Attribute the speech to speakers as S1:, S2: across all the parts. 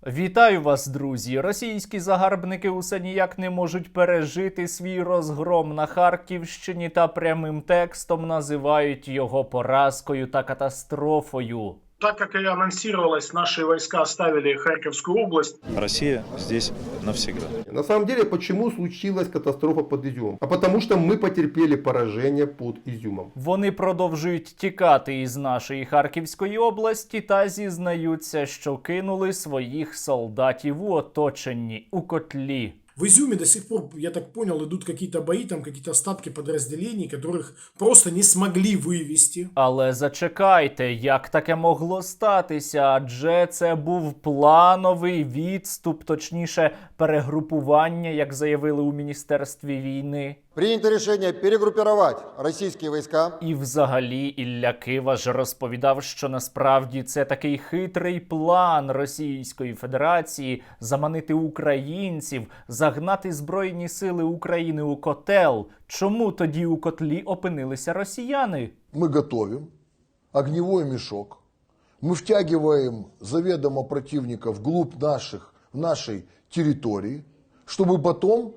S1: Вітаю вас, друзі! Російські загарбники усе ніяк не можуть пережити свій розгром на Харківщині та прямим текстом називають його поразкою та катастрофою.
S2: Так как и анонсировалось, наши войска оставили Харьковскую область.
S3: Россия здесь навсегда.
S4: На самом деле, почему случилась катастрофа под Изюмом? А потому что мы потерпели поражение под Изюмом.
S1: Вони продовжують тікати із нашої Харківської області та зізнаються, що кинули своїх солдатів у оточенні, у котлі.
S5: В Изюме до сих пор, я так понял, идут какие-то бои, там какие-то остатки подразделений, которых просто не смогли вывести.
S1: Але зачекайте, як таке могло статися? Адже це був плановий відступ, точніше перегрупування, як заявили у Міністерстві війни.
S6: Принято решение перегруппировать российские войска.
S1: І взагалі Ілля Кива ж розповідав, що насправді це такий хитрий план Російської Федерації заманити українців, загнати Збройні сили України у котел. Чому тоді у котлі опинилися росіяни?
S7: Мы готовим огневой мешок, мы втягиваем заведомо противника вглубь нашей территории, чтобы потом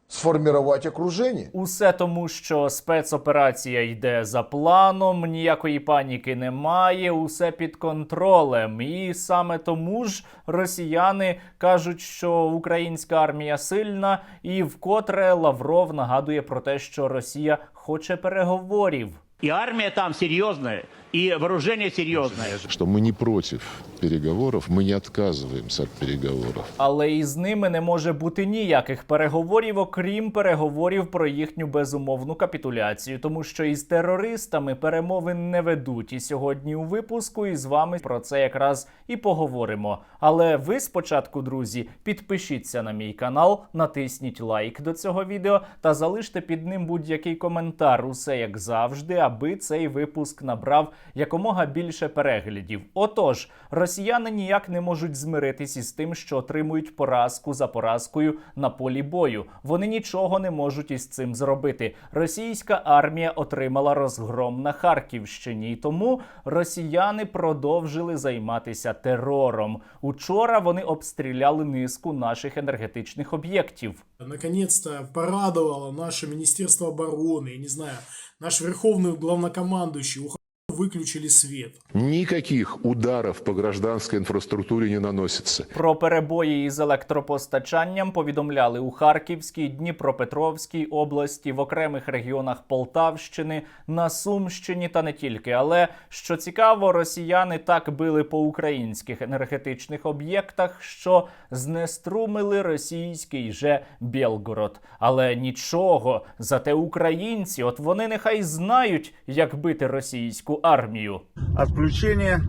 S7: сформувати окруження.
S1: Усе тому, що спецоперація йде за планом, ніякої паніки немає, усе під контролем. І саме тому ж росіяни кажуть, що українська армія сильна, і вкотре Лавров нагадує про те, що Росія хоче переговорів.
S8: И армия там серьезная, и вооружение серьезное.
S9: Что мы не против переговоров, мы не отказываемся от переговоров.
S1: Але із ними не може бути ніяких переговорів, окрім переговорів про їхню безумовну капітуляцію, тому що із терористами перемовин не ведуть. І сьогодні у випуску із вами про це якраз і поговоримо. Але ви спочатку, друзі, підпишіться на мій канал, натисніть лайк до цього відео та залиште під ним будь-який коментар. Усе як завжди, аби цей випуск набрав якомога більше переглядів. Отож, росіяни ніяк не можуть змиритись із тим, що отримують поразку за поразкою на полі бою. Вони нічого не можуть із цим зробити. Російська армія отримала розгром на Харківщині, і тому росіяни продовжили займатися терором. Учора вони обстріляли низку наших енергетичних об'єктів.
S5: Наконец-то порадовало наше Министерство обороны, я не знаю, наш верховный главнокомандующий, выключили свет.
S9: Никаких ударов по гражданской инфраструктуре не наносится.
S1: Про перебої із електропостачанням повідомляли у Харківській, Дніпропетровській області, в окремих регіонах Полтавщини, на Сумщині та не тільки. Але, що цікаво, росіяни так били по українських енергетичних об'єктах, що знеструмили російський же Білгород. Але нічого, зате українці, от вони нехай знають, як бити російську армію.
S10: Отключение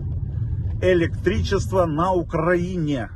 S10: электричества на Украине.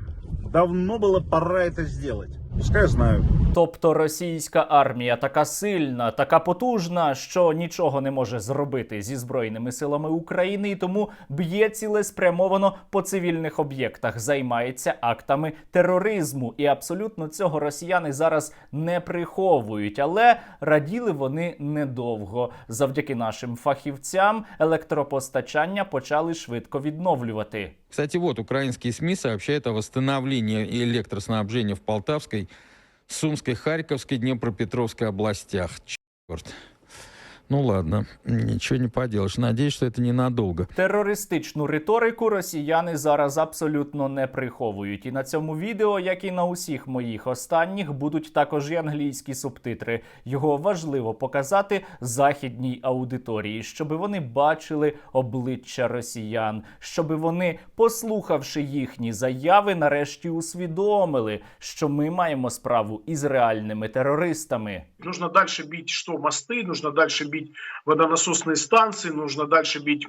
S10: Давно было пора это сделать. Пускай знают.
S1: Тобто російська армія така сильна, така потужна, що нічого не може зробити зі Збройними силами України, і тому б'є цілеспрямовано по цивільних об'єктах, займається актами тероризму. І абсолютно цього росіяни зараз не приховують. Але раділи вони недовго. Завдяки нашим фахівцям електропостачання почали швидко відновлювати.
S11: Кстати, вот украинские СМИ сообщают о восстановлении электроснабжения в Полтавской, Сумской, Харьковской, Днепропетровской областях. Черт. Ну ладно, ничего не поделаешь. Надеюсь, что это ненадолго.
S1: Терористичну риторику росіяни зараз абсолютно не приховують. І на цьому відео, як і на усіх моїх останніх, будуть також і англійські субтитри. Його важливо показати західній аудиторії, щоб вони бачили обличчя росіян, щоб вони, послухавши їхні заяви, нарешті усвідомили, що ми маємо справу із реальними терористами.
S2: Нужно дальше бить мосты, нужно дальше бить водонасосные станции, нужно дальше бить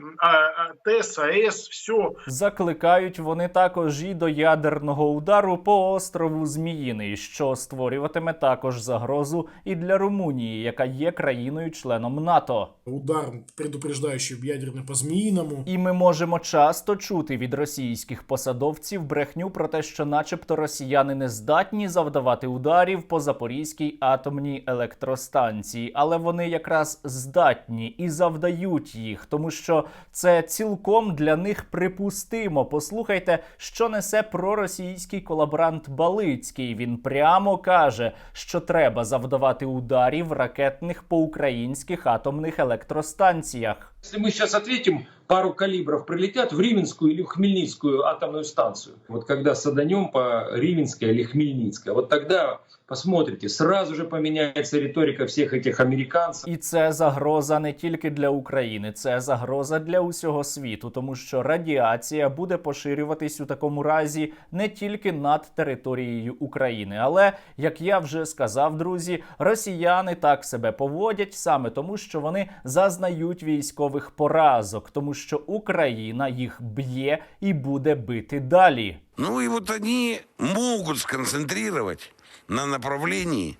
S2: ТЭС, АЭС, все.
S1: Закликають вони також і до ядерного удару по острову Зміїний, що створюватиме також загрозу і для Румунії, яка є країною-членом НАТО.
S5: Удар, предупреждающий ядерный по Змеиному.
S1: І ми можемо часто чути від російських посадовців брехню про те, що начебто росіяни не здатні завдавати ударів по Запорізькій атомній електростанції. Але вони якраз здатні і завдають їх, тому що це цілком для них припустимо. Послухайте, що несе проросійський колаборант Балицький. Він прямо каже, що треба завдавати ударів ракетних по українських атомних електростанціях.
S12: Если мы сейчас ответим, пару калибров прилетят в Рименскую или в Хмельницкую атомную станцию. Вот когда саданем по Рименской или Хмельницкой, вот тогда посмотрите, сразу же поменяется риторика всех этих американцев.
S1: І це загроза не тільки для України, це загроза для усього світу, тому що радіація буде поширюватись у такому разі не тільки над територією України. Але, як я вже сказав, друзі, росіяни так себе поводять саме тому, що вони зазнають військових поразок, тому що Україна їх б'є і буде бити далі.
S13: Ну и вот они могут сконцентрировать на направлении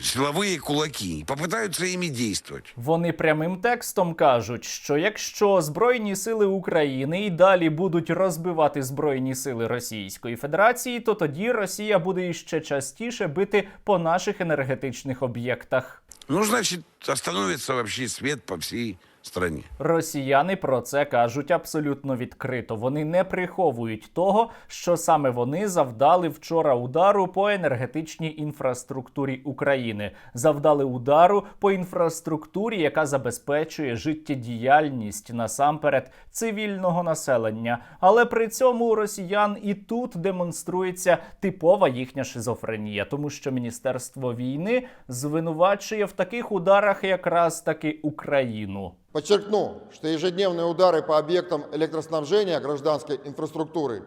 S13: силовые кулаки и попытаются ими действовать.
S1: Вони прямим текстом кажуть, що якщо Збройні сили України і далі будуть розбивати Збройні сили Російської Федерації, то тоді Росія буде іще частіше бити по наших енергетичних об'єктах.
S13: Ну, значит, остановится вообще свет по всей стране.
S1: Росіяни про це кажуть абсолютно відкрито. Вони не приховують того, що саме вони завдали вчора удару по енергетичній інфраструктурі України. Завдали удару по інфраструктурі, яка забезпечує життєдіяльність насамперед цивільного населення. Але при цьому у росіян і тут демонструється типова їхня шизофренія, тому що Міністерство війни звинувачує в таких ударах якраз таки Україну.
S6: Подчеркну, что ежедневные удары по объектам электроснабжения гражданской инфраструктуры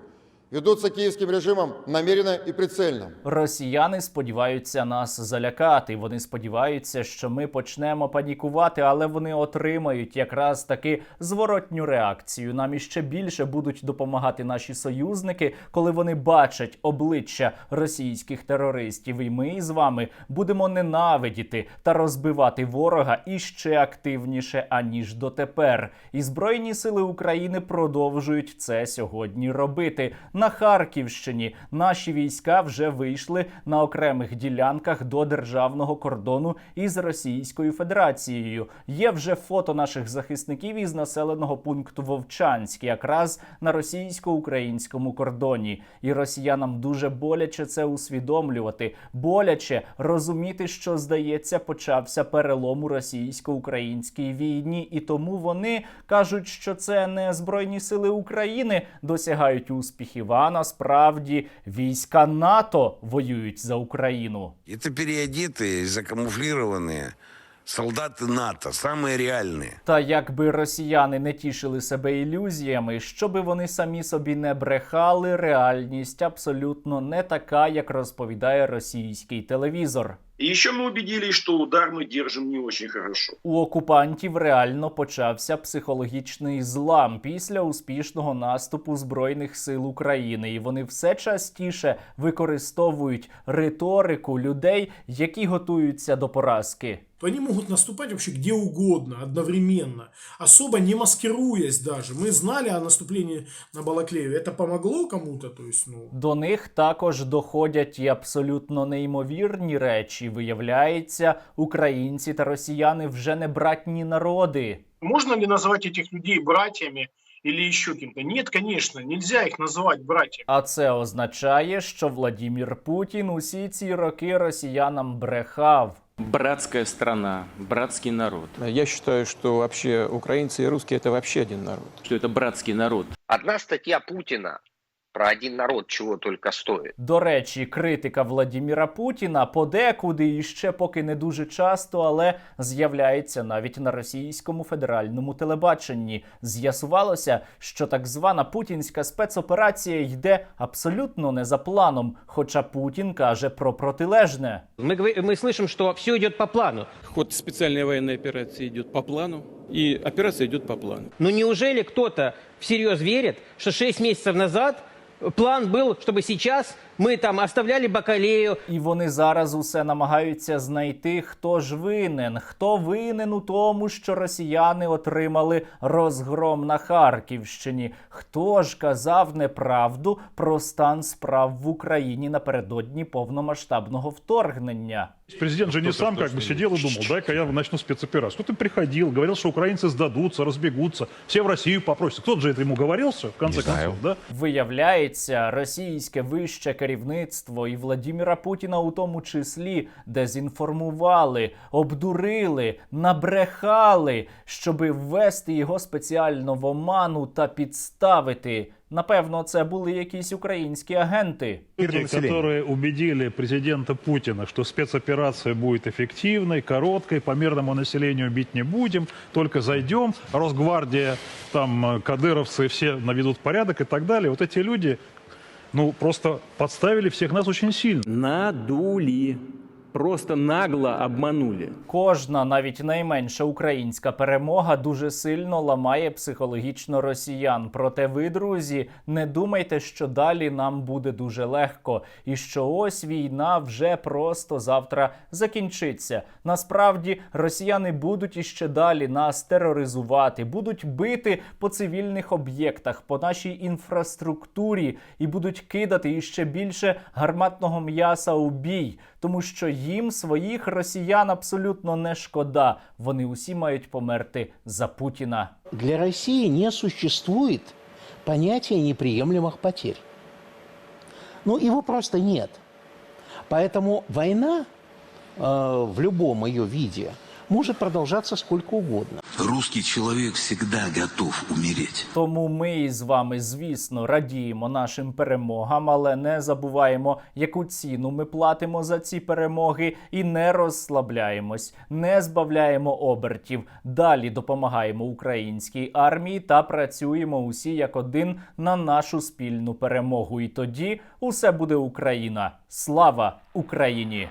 S6: ведутся киевским режимом намеренно и прицельно.
S1: Росіяни сподіваються нас залякати. Вони сподіваються, що ми почнемо панікувати, але вони отримають якраз таки зворотню реакцію. Нам іще більше будуть допомагати наші союзники, коли вони бачать обличчя російських терористів. І ми з вами будемо ненавидіти та розбивати ворога іще активніше, аніж дотепер. І Збройні сили України продовжують це сьогодні робити. На Харківщині наші війська вже вийшли на окремих ділянках до державного кордону із Російською Федерацією. Є вже фото наших захисників із населеного пункту Вовчанськ, якраз на російсько-українському кордоні. І росіянам дуже боляче це усвідомлювати. Боляче розуміти, що, здається, почався перелом у російсько-українській війні. І тому вони кажуть, що це не Збройні сили України досягають успіхів, а насправді війська НАТО воюють за Україну.
S13: Это переодетые, закамуфлированные солдаты НАТО, самые реальные.
S1: Та якби росіяни не тішили себе ілюзіями, щоби вони самі собі не брехали, реальність абсолютно не така, як розповідає російський телевізор.
S2: И еще мы убедились, что удар мы держим не очень хорошо.
S1: У окупантів реально почався психологічний злам після успішного наступу Збройних сил України. І вони все частіше використовують риторику людей, які готуються до поразки.
S5: То они могут наступать вообще где угодно, одновременно, особо не маскируясь даже. Мы знали о наступлении на Балаклею. Это помогло кому-то? То есть,
S1: До них також доходять і абсолютно неймовірні речі. Виявляється, українці та росіяни вже не братні народи.
S2: Можно ли назвать этих людей братьями или еще кем-то? Нет, конечно, нельзя их называть братьями.
S1: А це означає, що Владимир Путін усі ці роки росіянам брехав.
S14: Братская страна, братский народ.
S15: Я считаю, что вообще украинцы и русские – это вообще один народ.
S14: Что это братский народ.
S16: Одна статья Путина про один народ чего только стоит.
S1: До речі, критика Владимира Путіна подекуди і ще поки не дуже часто, але з'являється навіть на російському федеральному телебаченні. З'ясувалося, що так звана путінська спецоперація йде абсолютно не за планом, хоча Путін каже про протилежне.
S12: Мы слышим, что все идет по плану.
S15: Ход специальной военной операции идет по плану, и операция идет по плану.
S12: Но неужели кто-то всерьез верит, что 6 месяцев назад план был, чтобы сейчас
S17: Мы там оставляли Бакалею.
S1: І вони зараз усе намагаються знайти, хто ж винен. Хто винен у тому, що росіяни отримали розгром на Харківщині? Хто ж казав неправду про стан справ в Україні напередодні повномасштабного вторгнення?
S18: Президент же не сам как бы сидел и думал, дай-ка я начну спецоперацию. Кто-то приходил, говорил, что украинцы сдадутся, разбегутся, все в Россию попросят. Кто-то же это ему говорил все, в конце концов, да?
S1: Виявляється, російське вище керівництво і Владіміра Путіна у тому числі дезінформували, обдурили, набрехали, щоби ввести його спеціально в оману та підставити. Напевно, це були якісь українські агенти.
S18: Люди, которые убедили президента Путина, что спецоперация будет эффективной, короткой, по мирному населению бить не будем, только зайдем, Росгвардия, там, кадыровцы все наведут порядок и так далее. Вот эти люди, ну, просто подставили всех нас очень сильно.
S14: Надули. Просто нагло обманули.
S1: Кожна, навіть найменша українська перемога дуже сильно ламає психологічно росіян. Проте ви, друзі, не думайте, що далі нам буде дуже легко і що ось війна вже просто завтра закінчиться. Насправді, росіяни будуть іще далі нас тероризувати, будуть бити по цивільних об'єктах, по нашій інфраструктурі і будуть кидати іще більше гарматного м'яса у бій, тому що їм своїх росіян абсолютно не шкода. Вони усі мають померти за Путіна.
S17: Для России не существует понятия неприемлемых потерь. Ну, его просто нет. Поэтому война в любом ее виде может продолжаться сколько угодно.
S13: Русский человек всегда готов умереть.
S1: Тому ми із вами, звісно, радіємо нашим перемогам, але не забуваємо, яку ціну ми платимо за ці перемоги, і не розслабляємось, не збавляємо обертів. Далі допомагаємо українській армії та працюємо усі як один на нашу спільну перемогу. І тоді усе буде Україна. Слава Україні!